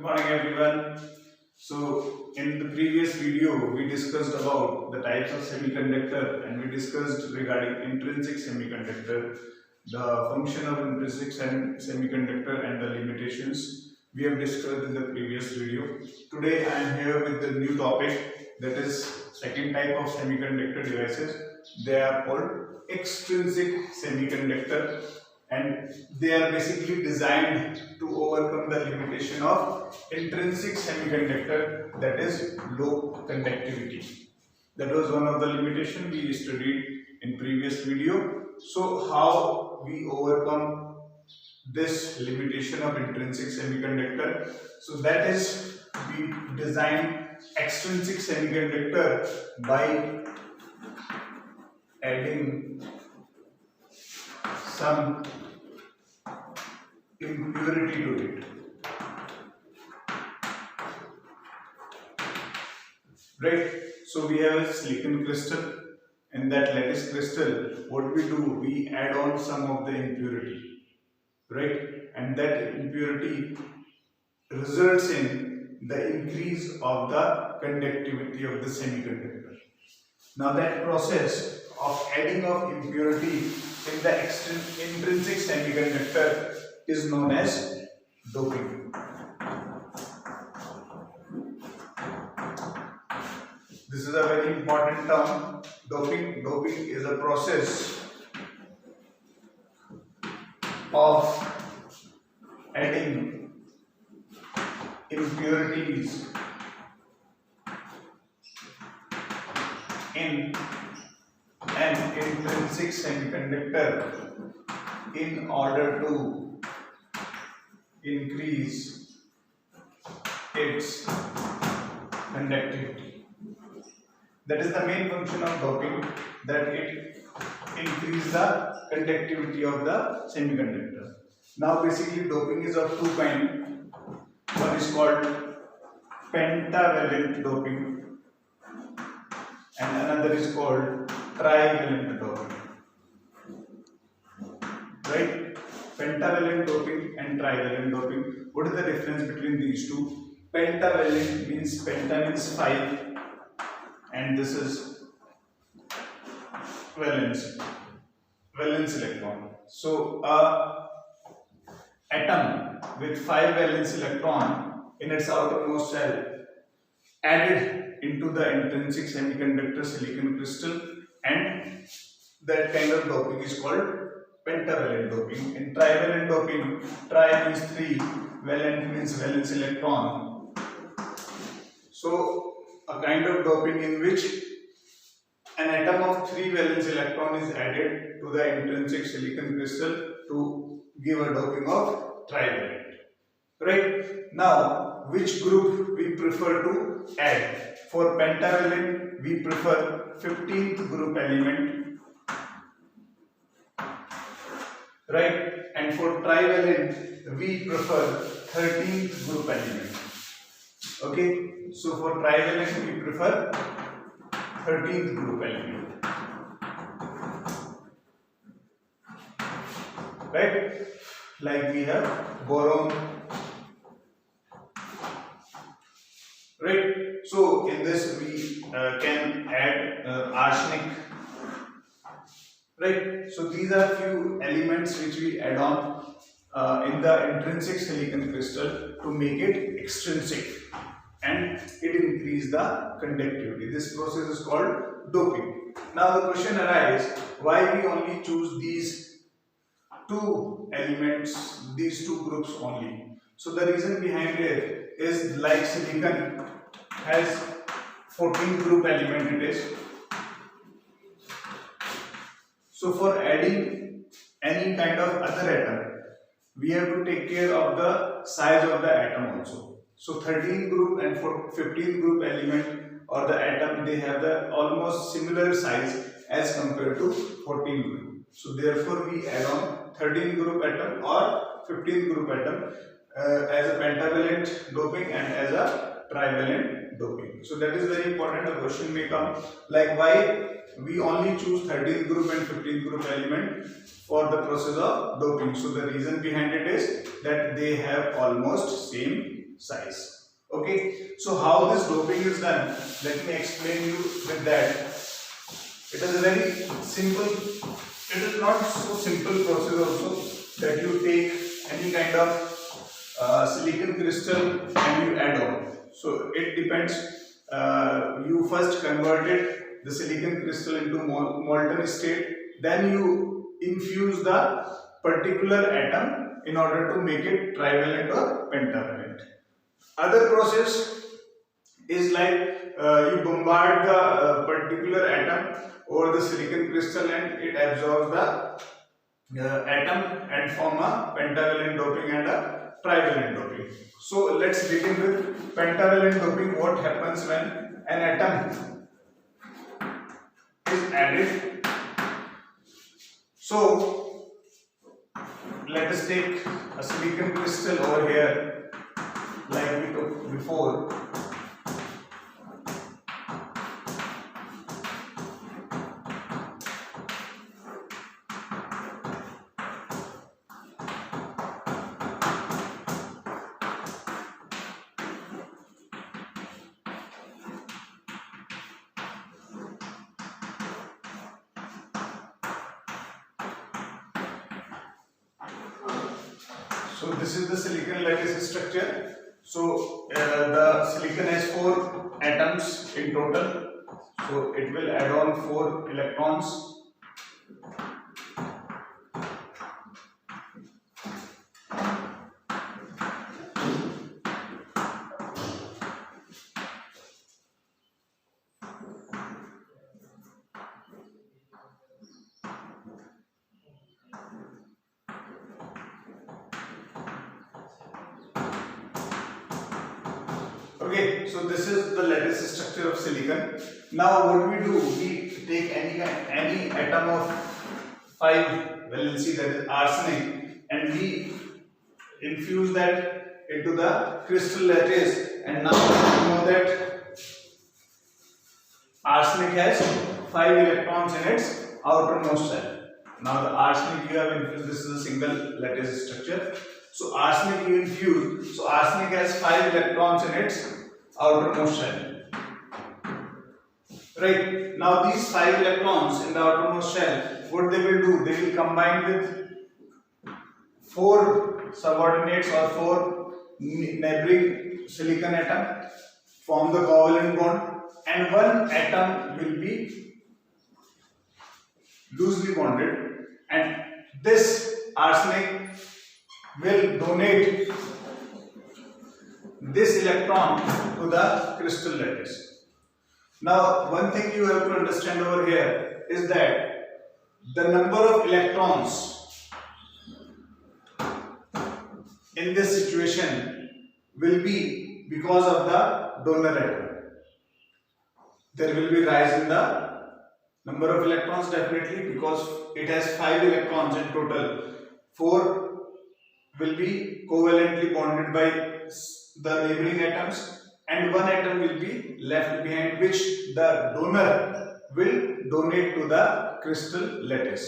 Good morning everyone. So in the previous video we discussed about the types of semiconductor and we discussed regarding intrinsic semiconductor, the function of intrinsic semiconductor and the limitations we have discussed in the previous video. Today I am here with the new topic, that is second type of semiconductor devices. They are called extrinsic semiconductor and they are basically designed to overcome the limitation of intrinsic semiconductor, that is low conductivity. That was one of the limitation we studied in previous video. So how we overcome this limitation of intrinsic semiconductor? So that is, we design extrinsic semiconductor by adding some impurity to it, right? So we have a silicon crystal. In that lattice crystal, what we do, we add on some of the impurity, right? And that impurity results in the increase of the conductivity of the semiconductor. Now that process of adding of impurity in the intrinsic semiconductor is known as doping. This is a very important term, doping. Doping is a process of adding impurities in an intrinsic semiconductor in order to increase its conductivity. That is the main function of doping, that it increases the conductivity of the semiconductor. Now basically doping is of two kinds. One is called pentavalent doping and another is called trivalent doping, right? Pentavalent doping and trivalent doping. What is the difference between these two? Pentavalent means, penta means 5 and this is valence electron. So a atom with 5 valence electron in its outermost shell added into the intrinsic semiconductor silicon crystal, and that kind of doping is called pentavalent doping. In trivalent doping, tri means 3, valent means valence electron. So a kind of doping in which an atom of 3 valence electron is added to the intrinsic silicon crystal to give a doping of trivalent, right? Now which group we prefer to add? For pentavalent we prefer 15th group element, right? And for trivalent we prefer 13th group element. Okay, so for trivalent we prefer 13th group element, right? Like we have boron, right? So in this we can add arsenic, right? So these are few elements which we add on in the intrinsic silicon crystal to make it extrinsic and it increase the conductivity. This process is called doping. Now the question arises, why we only choose these two elements, these two groups only? So the reason behind it is, like silicon has 14 group element it is. So for adding any kind of other atom, we have to take care of the size of the atom also. So 13 group and 15 group element or the atom, they have the almost similar size as compared to 14 group. So therefore we add on 13 group atom or 15 group atom as a pentavalent doping and as a trivalent doping. So that is very important. The question may come like, why we only choose 13 group and 15 group element for the process of doping? So the reason behind it is that they have almost same size. Okay, so how this doping is done, let me explain you with that. It is a very simple, it is not so simple process also, that you take any kind of silicon crystal and you add on. So it depends, you first converted the silicon crystal into molten state, then you infuse the particular atom in order to make it trivalent or pentavalent. Other process is like you bombard the particular atom over the silicon crystal and it absorbs the atom and form a pentavalent doping and a trivalent doping. So let's begin with pentavalent doping. What happens when an atom is added? So let us take a silicon crystal over here like we took before. So this is the silicon lattice structure. So the silicon has 4 atoms in total. So it will add on 4 electrons. Okay, so this is the lattice structure of silicon. Now what we do, we take any atom of 5 valency, that is arsenic, and we infuse that into the crystal lattice, and now you know that arsenic has 5 electrons in its outermost shell. Now the arsenic you have infused, this is a single lattice structure. So arsenic you infuse, so arsenic has 5 electrons in its outermost shell. Right, now these 5 electrons in the outermost shell, what they will do, they will combine with 4 subordinates or 4 neighboring silicon atom, form the covalent bond, and one atom will be loosely bonded, and this arsenic will donate this electron to the crystal lattice. Now one thing you have to understand over here is that the number of electrons in this situation will be because of the donor atom. There will be rise in the number of electrons definitely, because it has 5 electrons in total. 4 will be covalently bonded by the neighboring atoms, and one atom will be left behind, which the donor will donate to the crystal lattice.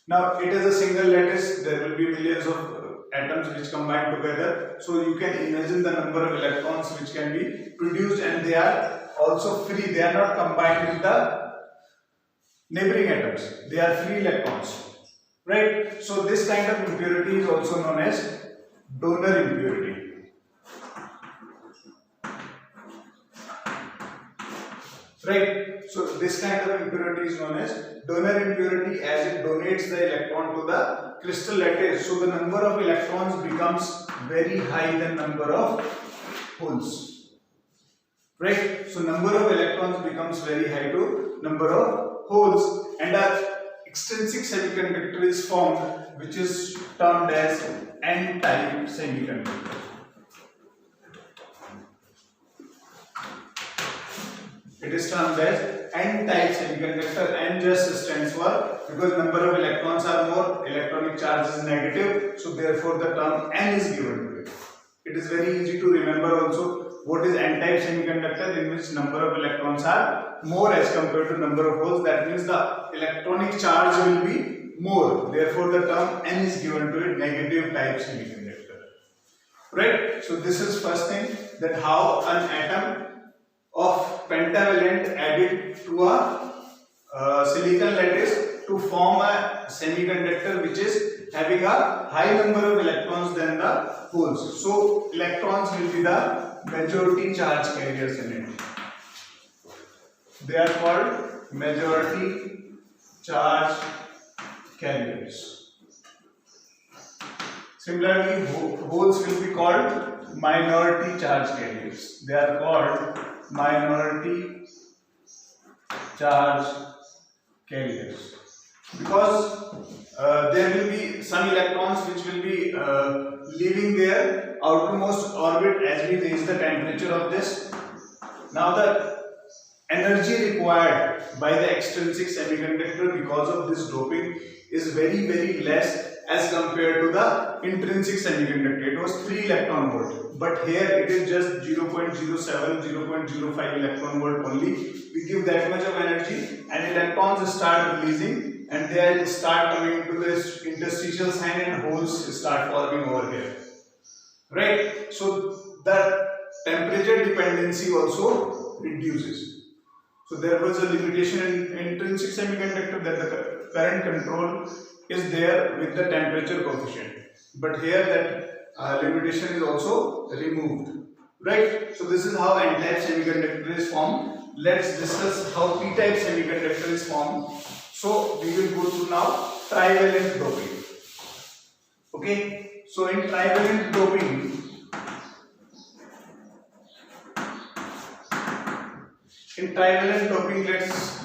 Now it is a single lattice, there will be millions of atoms which combine together, so you can imagine the number of electrons which can be produced, and they are also free, they are not combined with the neighboring atoms, they are free electrons, right? So this kind of impurity is also known as donor impurity. Right, so this kind of impurity is known as donor impurity, as it donates the electron to the crystal lattice. So the number of electrons becomes very high than number of holes. Right, so number of electrons becomes very high to number of holes, and an extrinsic semiconductor is formed, which is termed as n-type semiconductor. It is termed as n-type semiconductor. N just stands for, because number of electrons are more, electronic charge is negative, so therefore the term n is given to it. It is very easy to remember also what is n-type semiconductor, in which number of electrons are more as compared to number of holes. That means the electronic charge will be more, therefore the term n is given to it, negative type semiconductor. right? So this is first thing, that how an atom of pentavalent added to a silicon lattice to form a semiconductor which is having a high number of electrons than the holes. So electrons will be the majority charge carriers in it. They are called majority charge carriers. Similarly, holes will be called minority charge carriers. They are called minority charge carriers because there will be some electrons which will be leaving their outermost orbit as we raise the temperature of this. Now the energy required by the extrinsic semiconductor because of this doping is very less as compared to the intrinsic semiconductor. It was 3 electron volt, but here it is just 0.07, 0.05 electron volt only. We give that much of energy and electrons start releasing and they start coming into this interstitial sign and holes start forming over here, right? So the temperature dependency also reduces. So there was a limitation in intrinsic semiconductor that the current control is there with the temperature coefficient, but here that limitation is also removed, right? So this is how n-type semiconductor is formed. Let's discuss how p-type semiconductor is formed. So we will go through now trivalent doping. Okay, so in trivalent doping, let's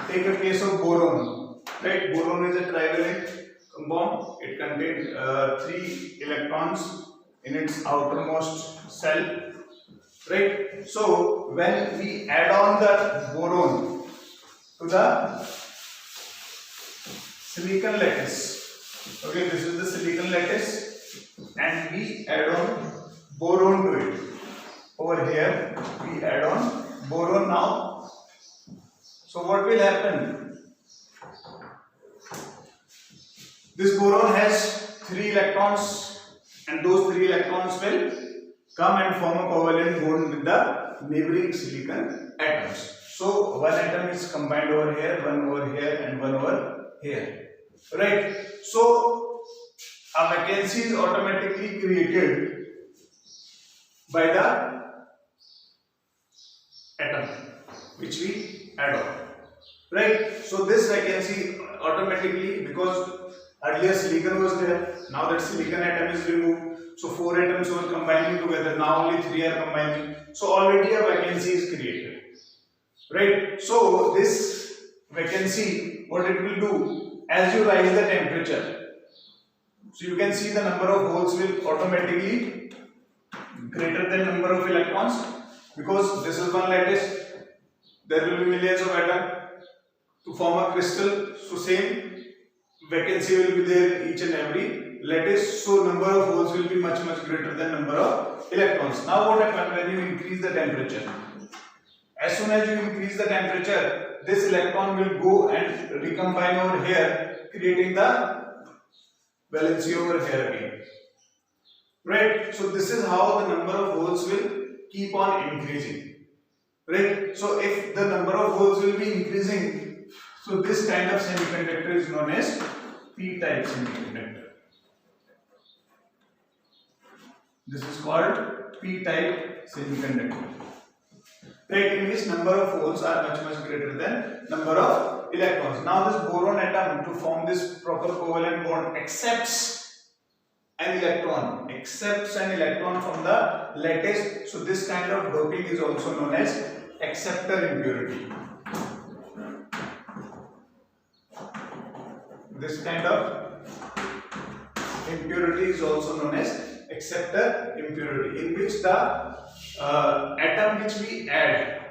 take a case of boron, right? Boron is a trivalent compound. It contains 3 electrons in its outermost cell, right? So when we add on the boron to the silicon lattice, okay, this is the silicon lattice, and we add on boron to it. Over here we add on boron now. So what will happen? This boron has 3 electrons and those 3 electrons will come and form a covalent bond with the neighboring silicon atoms. So one atom is combined over here, one over here and one over here, right? So a vacancy is automatically created by the atom which we add on, right? So this vacancy automatically, because earlier silicon was there, now that silicon atom is removed, so 4 atoms were combining together, now only 3 are combining, so already a vacancy is created, right? So this vacancy, what it will do, as you rise the temperature, so you can see the number of holes will automatically greater than number of electrons, because this is one lattice, there will be millions of atoms to form a crystal, so same vacancy will be there in each and every lattice, so number of holes will be much greater than number of electrons. Now what happens when you increase the temperature? As soon as you increase the temperature, this electron will go and recombine over here, creating the valency over here again, right? So this is how the number of holes will keep on increasing, right? So if the number of holes will be increasing, so this kind of semiconductor is known as p-type semiconductor. This is called p-type semiconductor, right? In which number of holes are much greater than number of electrons. Now this boron atom, to form this proper covalent bond, accepts an electron from the lattice. So this kind of doping is also known as acceptor impurity. This kind of impurity is also known as acceptor impurity, in which the atom which we add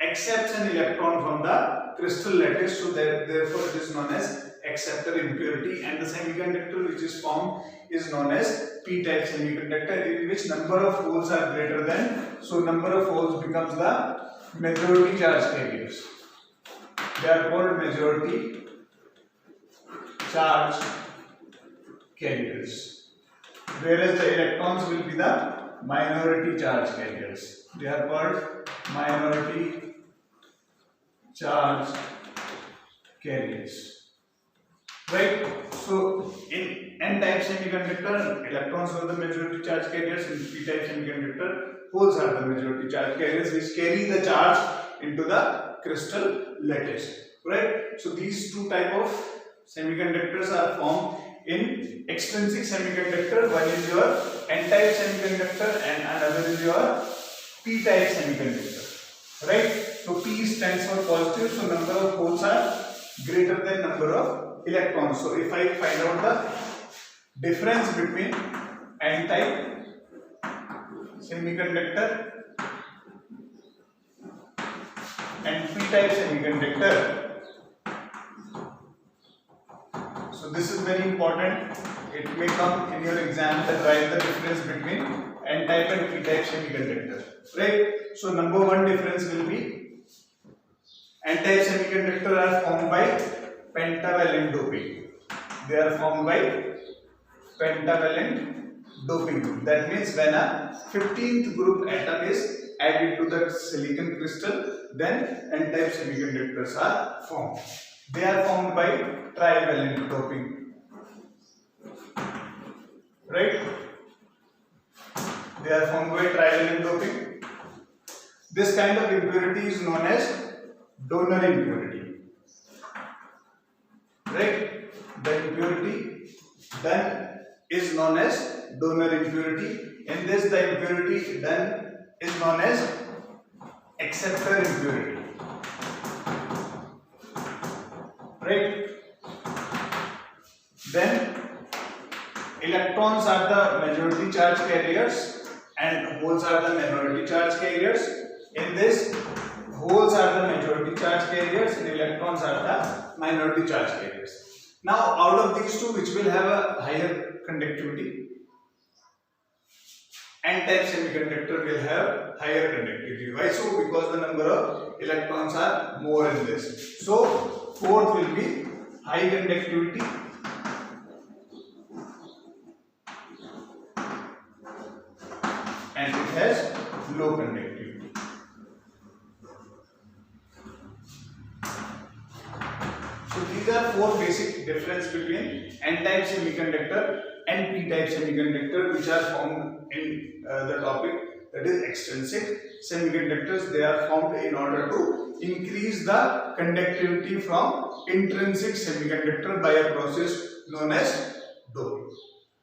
accepts an electron from the crystal lattice, so therefore it is known as acceptor impurity, and the semiconductor which is formed is known as p-type semiconductor, in which number of holes are greater than, so number of holes becomes the majority charge carriers. They are called majority charge carriers. whereas the electrons will be the minority charge carriers. They are called minority charge carriers. Right? So in n-type semiconductor, electrons are the majority charge carriers. In p-type semiconductor, holes are the majority charge carriers which carry the charge into the crystal lattice. Right? So these two type of semiconductors are formed in extrinsic semiconductor. One is your n-type semiconductor and another is your p-type semiconductor. Right? So P stands for positive, so number of holes are greater than number of electrons. So if I find out the difference between n-type semiconductor and p-type semiconductor, so this is very important. It may come in your exam that write the difference between n-type and p-type semiconductor. Right? So number one difference will be n-type semiconductor are formed by pentavalent doping. They are formed by pentavalent doping. That means when a 15th group atom is added to the silicon crystal, then n-type semiconductors are formed. They are formed by trivalent doping. Right? They are formed by trivalent doping. This kind of impurity is known as donor impurity. Right? The impurity then is known as donor impurity. In this, the impurity then is known as acceptor impurity. Right? Then electrons are the majority charge carriers and holes are the minority charge carriers. In this, holes are the majority charge carriers and electrons are the minority charge carriers. Now, out of these two, which will have a higher conductivity? N-type semiconductor will have higher conductivity. Why so? Because the number of electrons are more in this. So, fourth will be high conductivity and it has low conductivity. So these are four basic difference between n-type semiconductor and p-type semiconductor which are formed in the topic, that is extrinsic semiconductors. They are formed in order to increase the conductivity from intrinsic semiconductor by a process known as doping.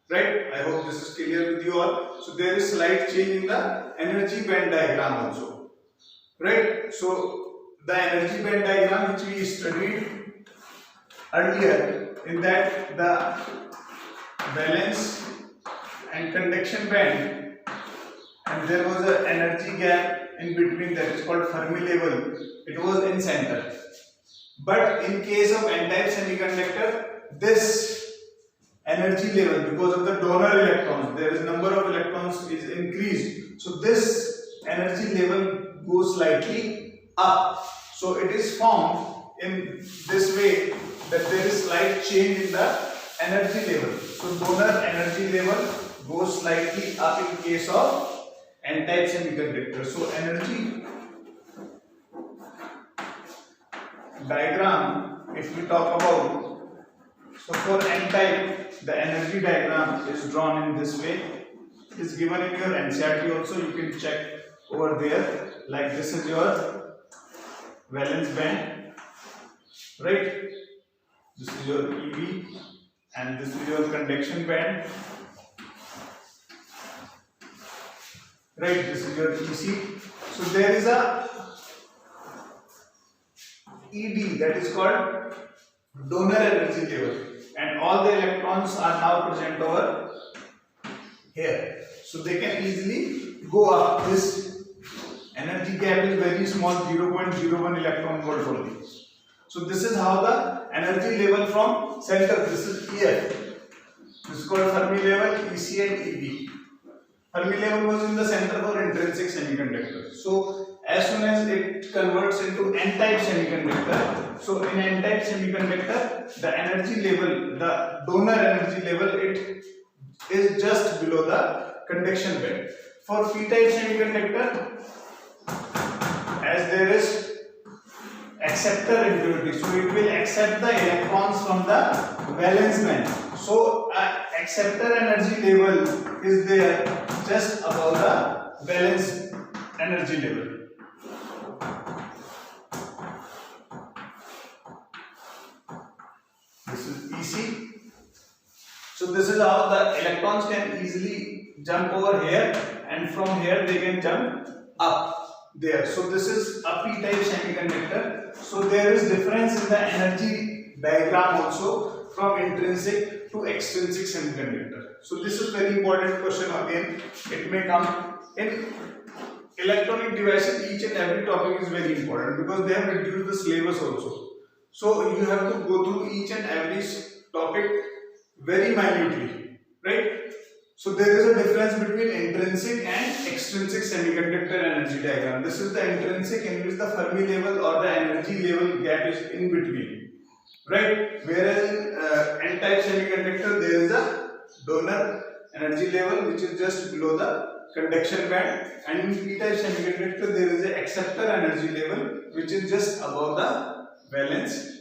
Right? I hope this is clear with you all. So there is slight change in the energy band diagram also. Right? So the energy band diagram which we studied earlier, in that the valence and conduction band, and there was an energy gap in between, that is called Fermi level. It was in center. But in case of n-type semiconductor, this energy level, because of the donor electrons, there is number of electrons is increased. So this energy level goes slightly up. So it is formed in this way that there is slight change in the energy level. So donor energy level goes slightly up in case of n-type semiconductor. So energy diagram, if we talk about, so for n-type, the energy diagram is drawn in this way. It is given in your NCERT also. You can check over there. Like this is your valence band, right? This is your EV and this is your conduction band, right? This is your EC. So there is a ED, that is called donor energy level, and all the electrons are now present over here. So they can easily go up. This energy gap is very small, 0.01 electron volt only. So this is how the energy level from center, this is EF, this is called Fermi level, EC and EB. Fermi level was in the center for intrinsic semiconductor. So as soon as it converts into n-type semiconductor, so in n-type semiconductor, the energy level, the donor energy level, it is just below the conduction band. For p-type semiconductor, as there is acceptor impurity, so it will accept the electrons from the valence band. So acceptor energy level is there just above the valence energy level. This is EC. So this is how the electrons can easily jump over here, and from here they can jump up there. So this is a p-type semiconductor. So there is difference in the energy diagram also from intrinsic to extrinsic semiconductor. So this is very important question again. It may come in electronic devices. Each and every topic is very important because they have reduced the syllabus also. So you have to go through each and every topic very minutely, right? So there is a difference between intrinsic and extrinsic semiconductor energy diagram. This is the intrinsic, in which the Fermi level or the energy level gap is in between, right? Whereas in n-type semiconductor there is a donor energy level which is just below the conduction band, and in p-type semiconductor there is a acceptor energy level which is just above the valence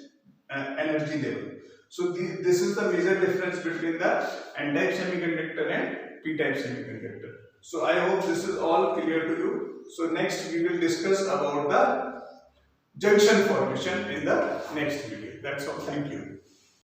energy level. So this is the major difference between the n-type semiconductor and p-type semiconductor. So I hope this is all clear to you. So next we will discuss about the junction formation in the next video. That's all. Thank you.